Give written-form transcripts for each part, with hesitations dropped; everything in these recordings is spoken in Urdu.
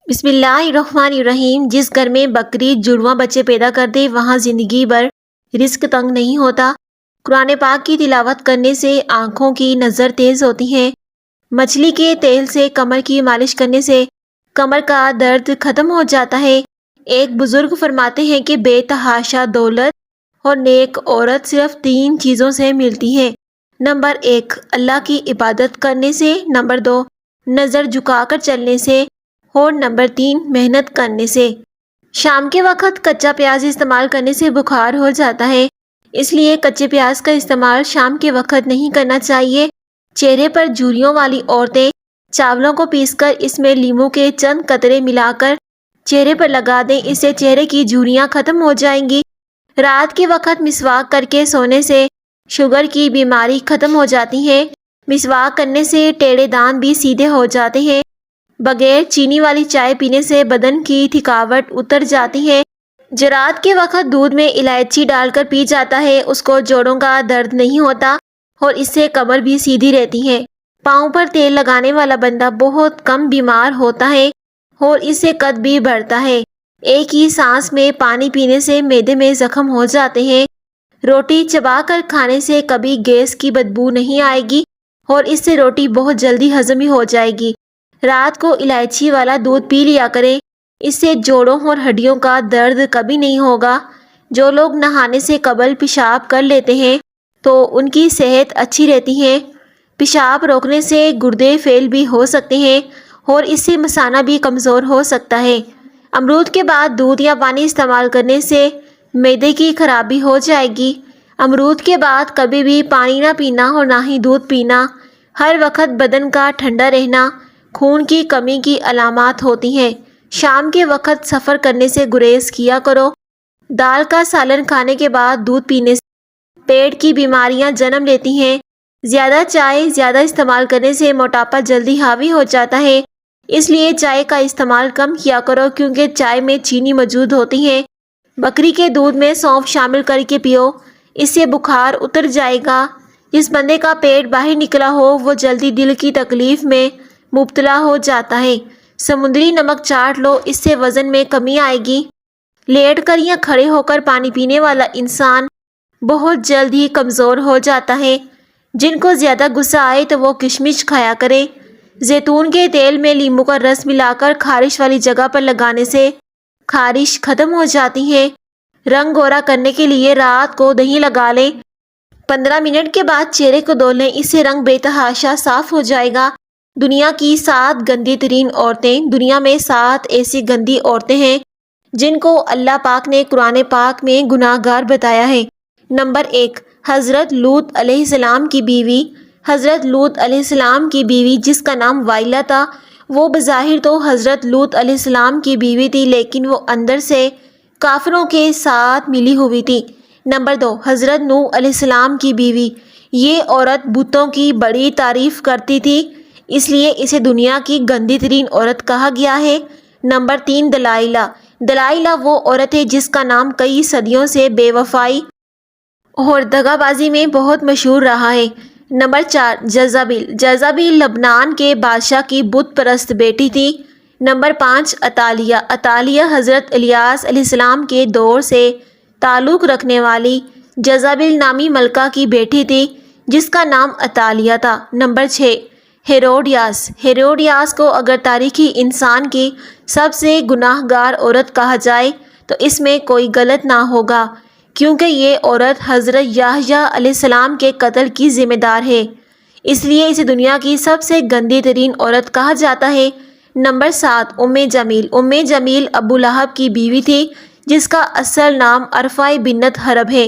بسم اللہ الرحمن الرحیم۔ جس گھر میں بکری جڑواں بچے پیدا کر دے وہاں زندگی بھر رزق تنگ نہیں ہوتا۔ قرآن پاک کی تلاوت کرنے سے آنکھوں کی نظر تیز ہوتی ہے۔ مچھلی کے تیل سے کمر کی مالش کرنے سے کمر کا درد ختم ہو جاتا ہے۔ ایک بزرگ فرماتے ہیں کہ بے تحاشا دولت اور نیک عورت صرف 3 چیزوں سے ملتی ہے۔ نمبر 1 اللہ کی عبادت کرنے سے، نمبر 2 نظر جھکا کر چلنے سے، اور نمبر 3 محنت کرنے سے۔ شام کے وقت کچا پیاز استعمال کرنے سے بخار ہو جاتا ہے، اس لیے کچے پیاز کا استعمال شام کے وقت نہیں کرنا چاہیے۔ چہرے پر جھریوں والی عورتیں چاولوں کو پیس کر اس میں لیموں کے چند قطرے ملا کر چہرے پر لگا دیں، اس سے چہرے کی جھریاں ختم ہو جائیں گی۔ رات کے وقت مسواک کر کے سونے سے شوگر کی بیماری ختم ہو جاتی ہے۔ مسواک کرنے سے ٹیڑے دانت بھی سیدھے ہو جاتے ہیں۔ بغیر چینی والی چائے پینے سے بدن کی تھکاوٹ اتر جاتی ہے۔ جو رات کے وقت دودھ میں الائچی ڈال کر پی جاتا ہے اس کو جوڑوں کا درد نہیں ہوتا اور اس سے کمر بھی سیدھی رہتی ہے۔ پاؤں پر تیل لگانے والا بندہ بہت کم بیمار ہوتا ہے اور اس سے قد بھی بڑھتا ہے۔ ایک ہی سانس میں پانی پینے سے معدے میں زخم ہو جاتے ہیں۔ روٹی چبا کر کھانے سے کبھی گیس کی بدبو نہیں آئے گی اور اس سے روٹی بہت جلدی ہضم ہو جائے گی۔ رات کو الائچی والا دودھ پی لیا کریں، اس سے جوڑوں اور ہڈیوں کا درد کبھی نہیں ہوگا۔ جو لوگ نہانے سے قبل پیشاب کر لیتے ہیں تو ان کی صحت اچھی رہتی ہے۔ پیشاب روکنے سے گردے فیل بھی ہو سکتے ہیں اور اس سے مثانہ بھی کمزور ہو سکتا ہے۔ امرود کے بعد دودھ یا پانی استعمال کرنے سے معدے کی خرابی ہو جائے گی۔ امرود کے بعد کبھی بھی پانی نہ پینا اور نہ ہی دودھ پینا۔ ہر وقت بدن کا ٹھنڈا رہنا خون کی کمی کی علامات ہوتی ہیں۔ شام کے وقت سفر کرنے سے گریز کیا کرو۔ دال کا سالن کھانے کے بعد دودھ پینے سے پیٹ کی بیماریاں جنم لیتی ہیں۔ زیادہ چائے زیادہ استعمال کرنے سے موٹاپا جلدی حاوی ہو جاتا ہے، اس لیے چائے کا استعمال کم کیا کرو کیونکہ چائے میں چینی موجود ہوتی ہے۔ بکری کے دودھ میں سونف شامل کر کے پیو، اس سے بخار اتر جائے گا۔ جس بندے کا پیٹ باہر نکلا ہو وہ جلدی دل کی تکلیف میں مبتلا ہو جاتا ہے۔ سمندری نمک چاٹ لو، اس سے وزن میں کمی آئے گی۔ لیٹ کر یا کھڑے ہو کر پانی پینے والا انسان بہت جلد ہی کمزور ہو جاتا ہے۔ جن کو زیادہ غصہ آئے تو وہ کشمش کھایا کریں۔ زیتون کے تیل میں لیموں کا رس ملا کر خارش والی جگہ پر لگانے سے خارش ختم ہو جاتی ہے۔ رنگ گورا کرنے کے لیے رات کو دہی لگا لیں، 15 منٹ کے بعد چہرے کو دھو لیں، اس سے رنگ بے تحاشا صاف ہو جائے گا۔ دنیا کی 7 گندی ترین عورتیں۔ دنیا میں 7 ایسی گندی عورتیں ہیں جن کو اللہ پاک نے قرآن پاک میں گناہ گار بتایا ہے۔ نمبر 1 حضرت لوط علیہ السلام کی بیوی۔ حضرت لوط علیہ السلام کی بیوی جس کا نام وائلہ تھا، وہ بظاہر تو حضرت لوط علیہ السلام کی بیوی تھی لیکن وہ اندر سے کافروں کے ساتھ ملی ہوئی تھی۔ نمبر 2 حضرت نوح علیہ السلام کی بیوی۔ یہ عورت بتوں کی بڑی تعریف کرتی تھی، اس لیے اسے دنیا کی گندی ترین عورت کہا گیا ہے۔ نمبر 3 دلائلہ۔ دلائلہ وہ عورت ہے جس کا نام کئی صدیوں سے بے وفائی اور دغا بازی میں بہت مشہور رہا ہے۔ نمبر 4 جزابیل۔ جزابیل لبنان کے بادشاہ کی بت پرست بیٹی تھی۔ نمبر 5 عطالیہ۔ عطالیہ حضرت الیاس علیہ السلام کے دور سے تعلق رکھنے والی جزابیل نامی ملکہ کی بیٹی تھی جس کا نام عطالیہ تھا۔ Number 6 Herodias. ہیروڈیاس کو اگر تاریخی انسان کی سب سے گناہ گار عورت کہا جائے تو اس میں کوئی غلط نہ ہوگا کیونکہ یہ عورت حضرت یحییٰ علیہ السلام کے قتل کی ذمہ دار ہے، اس لیے اسے دنیا کی سب سے گندی ترین عورت کہا جاتا ہے۔ نمبر 7 ام جمیل۔ ام جمیل ابو لہب کی بیوی تھی جس کا اصل نام ارفع بنت حرب ہے۔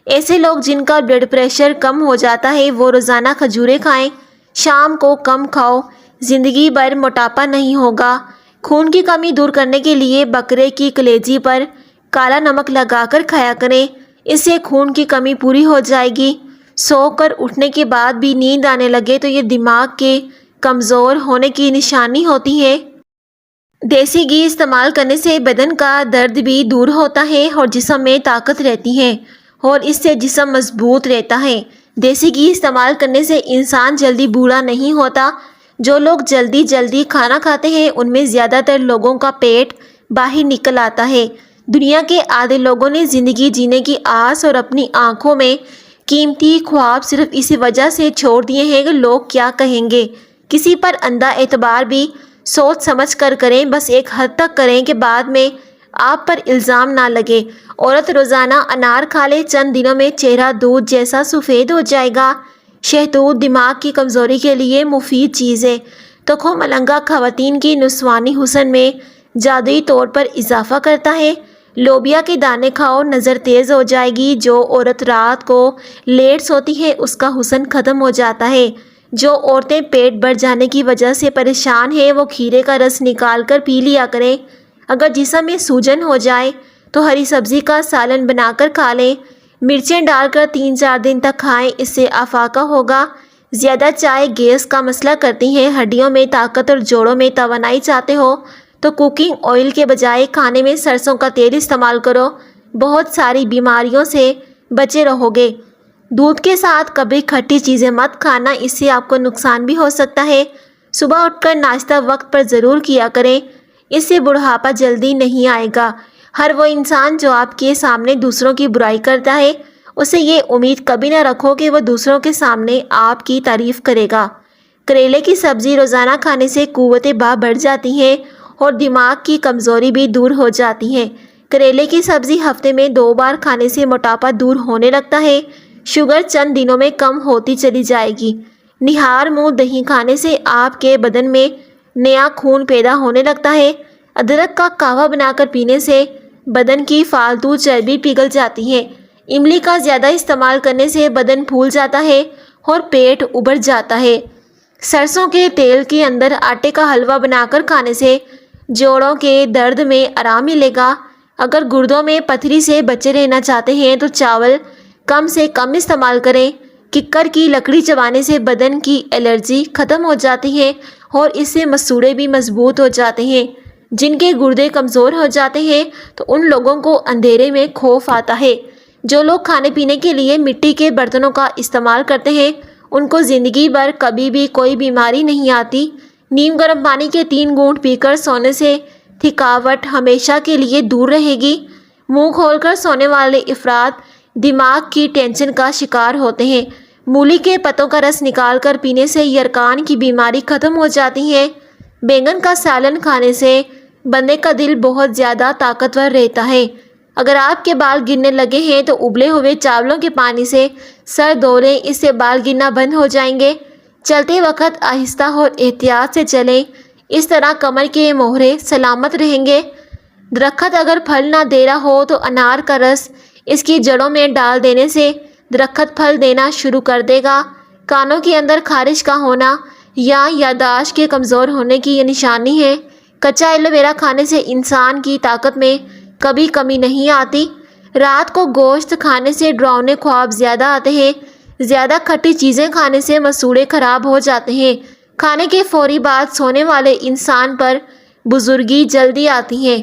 ایسے لوگ جن کا بلڈ پریشر کم ہو جاتا ہے وہ روزانہ کھجوریں کھائیں، شام کو کم کھاؤ، زندگی بھر موٹاپا نہیں ہوگا۔ خون کی کمی دور کرنے کے لیے بکرے کی کلیجی پر کالا نمک لگا کر کھایا کریں، اس سے خون کی کمی پوری ہو جائے گی۔ سو کر اٹھنے کے بعد بھی نیند آنے لگے تو یہ دماغ کے کمزور ہونے کی نشانی ہوتی ہے۔ دیسی گھی استعمال کرنے سے بدن کا درد بھی دور ہوتا ہے اور جسم میں طاقت رہتی ہے اور اس سے جسم مضبوط رہتا ہے۔ دیسی گھی استعمال کرنے سے انسان جلدی بوڑھا نہیں ہوتا۔ جو لوگ جلدی جلدی کھانا کھاتے ہیں ان میں زیادہ تر لوگوں کا پیٹ باہر نکل آتا ہے۔ دنیا کے آدھے لوگوں نے زندگی جینے کی آس اور اپنی آنکھوں میں قیمتی خواب صرف اسی وجہ سے چھوڑ دیے ہیں کہ لوگ کیا کہیں گے۔ کسی پر اندھا اعتبار بھی سوچ سمجھ کر کریں، بس ایک حد تک کریں کہ بعد میں آپ پر الزام نہ لگے۔ عورت روزانہ انار کھا لے، چند دنوں میں چہرہ دودھ جیسا سفید ہو جائے گا۔ شہتوت دماغ کی کمزوری کے لیے مفید چیز ہے۔ تخم ملنگا خواتین کی نسوانی حسن میں جادوئی طور پر اضافہ کرتا ہے۔ لوبیا کے دانے کھاؤ، نظر تیز ہو جائے گی۔ جو عورت رات کو لیٹ سوتی ہے اس کا حسن ختم ہو جاتا ہے۔ جو عورتیں پیٹ بڑھ جانے کی وجہ سے پریشان ہیں وہ کھیرے کا رس نکال کر پی لیا کریں۔ اگر جسم میں سوجن ہو جائے تو ہری سبزی کا سالن بنا کر کھا لیں۔ مرچیں ڈال کر 3-4 دن تک کھائیں، اس سے افاقہ ہوگا۔ زیادہ چائے گیس کا مسئلہ کرتی ہیں۔ ہڈیوں میں طاقت اور جوڑوں میں توانائی چاہتے ہو تو کوکنگ آئل کے بجائے کھانے میں سرسوں کا تیل استعمال کرو، بہت ساری بیماریوں سے بچے رہو گے۔ دودھ کے ساتھ کبھی کھٹی چیزیں مت کھانا، اس سے آپ کو نقصان بھی ہو سکتا ہے۔ صبح اٹھ کر ناشتہ وقت پر ضرور کیا کریں، اس سے بڑھاپا جلدی نہیں آئے گا۔ ہر وہ انسان جو آپ کے سامنے دوسروں کی برائی کرتا ہے اسے یہ امید کبھی نہ رکھو کہ وہ دوسروں کے سامنے آپ کی تعریف کرے گا۔ کریلے کی سبزی روزانہ کھانے سے قوت باہ بڑھ جاتی ہیں اور دماغ کی کمزوری بھی دور ہو جاتی ہے۔ کریلے کی سبزی ہفتے میں 2 بار کھانے سے موٹاپا دور ہونے لگتا ہے۔ شوگر چند دنوں میں کم ہوتی چلی جائے گی۔ نہار منہ دہی کھانے سے آپ کے بدن میں نیا خون پیدا ہونے لگتا ہے۔ ادرک کا قہوہ بنا کر پینے سے بدن کی فالتو چربی پگھل جاتی ہے۔ املی کا زیادہ استعمال کرنے سے بدن پھول جاتا ہے اور پیٹ ابھر جاتا ہے۔ سرسوں کے تیل کے اندر آٹے کا حلوہ بنا کر کھانے سے جوڑوں کے درد میں آرام ملے گا۔ اگر گردوں میں پتھری سے بچے رہنا چاہتے ہیں تو چاول کم سے کم استعمال کریں۔ ککر کی لکڑی چبانے سے بدن کی الرجی ختم ہو جاتی ہے اور اس سے مسوڑے بھی مضبوط ہو جاتے ہیں۔ جن کے گردے کمزور ہو جاتے ہیں تو ان لوگوں کو اندھیرے میں خوف آتا ہے۔ جو لوگ کھانے پینے کے لیے مٹی کے برتنوں کا استعمال کرتے ہیں ان کو زندگی بھر کبھی بھی کوئی بیماری نہیں آتی۔ نیم گرم پانی کے 3 گھونٹ پی کر سونے سے تھکاوٹ ہمیشہ کے لیے دور رہے گی۔ منہ کھول کر سونے والے افراد دماغ کی ٹینشن کا شکار ہوتے ہیں۔ مولی کے پتوں کا رس نکال کر پینے سے یرقان کی بیماری ختم ہو جاتی ہے۔ بیگن کا سالن کھانے سے بندے کا دل بہت زیادہ طاقتور رہتا ہے۔ اگر آپ کے بال گرنے لگے ہیں تو ابلے ہوئے چاولوں کے پانی سے سر دھو لیں، اس سے بال گرنا بند ہو جائیں گے۔ چلتے وقت آہستہ اور احتیاط سے چلیں، اس طرح کمر کے موہرے سلامت رہیں گے۔ درخت اگر پھل نہ دے رہا ہو تو انار کا رس اس کی جڑوں میں ڈال دینے سے درخت پھل دینا شروع کر دے گا۔ کانوں کے اندر خارش کا ہونا یا یادداشت کے کمزور ہونے کی یہ نشانی ہے۔ کچا ایلو ویرا کھانے سے انسان کی طاقت میں کبھی کمی نہیں آتی۔ رات کو گوشت کھانے سے ڈراؤنے خواب زیادہ آتے ہیں۔ زیادہ کھٹی چیزیں کھانے سے مسوڑے خراب ہو جاتے ہیں۔ کھانے کے فوری بعد سونے والے انسان پر بزرگی جلدی آتی ہے۔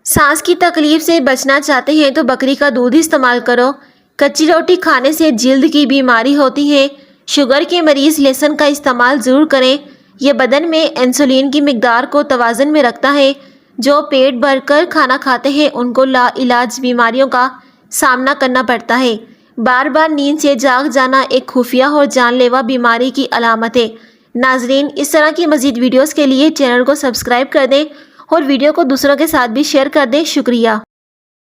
سانس کی تکلیف سے بچنا چاہتے ہیں تو بکری کا دودھ استعمال کرو۔ کچی روٹی کھانے سے جلد کی بیماری ہوتی ہے۔ شوگر کے مریض لہسن کا استعمال ضرور کریں، یہ بدن میں انسولین کی مقدار کو توازن میں رکھتا ہے۔ جو پیٹ بھر کر کھانا کھاتے ہیں ان کو لا علاج بیماریوں کا سامنا کرنا پڑتا ہے۔ بار بار نیند سے جاگ جانا ایک خفیہ اور جان لیوا بیماری کی علامت ہے۔ ناظرین، اس طرح کی مزید ویڈیوز کے لیے چینل کو سبسکرائب کر دیں اور ویڈیو کو دوسروں کے ساتھ بھی شیئر کر دیں۔ شکریہ۔